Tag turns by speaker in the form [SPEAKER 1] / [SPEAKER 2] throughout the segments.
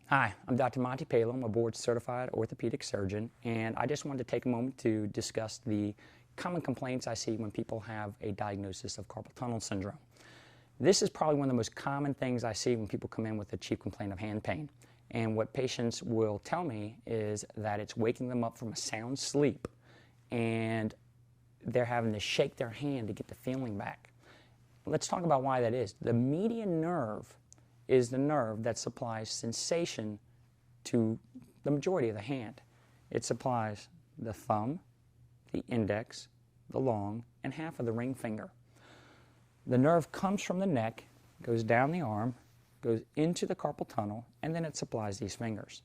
[SPEAKER 1] Hi, I'm Dr. Monty Palo. I'm a board-certified orthopedic surgeon, and I just wanted to take a moment to discuss the common complaints I see when people have a diagnosis of carpal tunnel syndrome. This is probably one of the most common things I see when people come in with a chief complaint of hand pain. And what patients will tell me is that it's waking them up from a sound sleep, and they're having to shake their hand to get the feeling back. Let's talk about why that is. The median nerve is the nerve that supplies sensation to the majority of the hand. It supplies the thumb, the index, the long, and half of the ring finger. The nerve comes from the neck, goes down the arm, goes into the carpal tunnel, and then it supplies these fingers.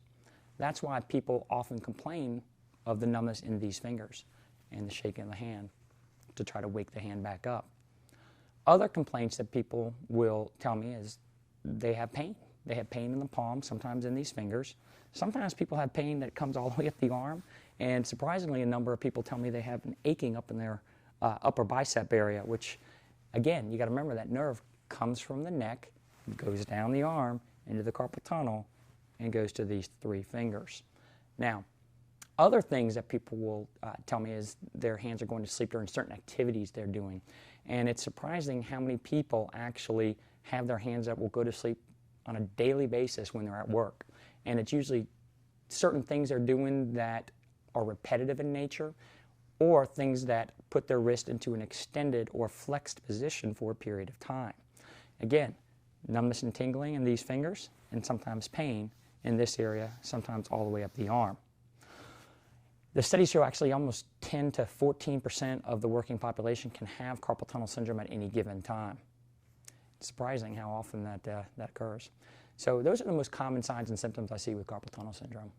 [SPEAKER 1] That's why people often complain of the numbness in these fingers and the shaking of the hand to try to wake the hand back up. Other complaints that people will tell me is they have pain. They have pain in the palm, sometimes in these fingers. Sometimes people have pain that comes all the way up the arm, and surprisingly, a number of people tell me they have an aching up in their upper bicep area, which, again, you got to remember that nerve comes from the neck, goes down the arm into the carpal tunnel, and goes to these three fingers. Now, other things that people will tell me is their hands are going to sleep during certain activities they're doing, and it's surprising how many people actually have their hands that will go to sleep on a daily basis when they're at work. And it's usually certain things they're doing that are repetitive in nature, or things that put their wrist into an extended or flexed position for a period of time. Again, numbness and tingling in these fingers, and sometimes pain in this area, sometimes all the way up the arm. The studies show actually almost 10 to 14% of the working population can have carpal tunnel syndrome at any given time. It's surprising how often that occurs. So those are the most common signs and symptoms I see with carpal tunnel syndrome.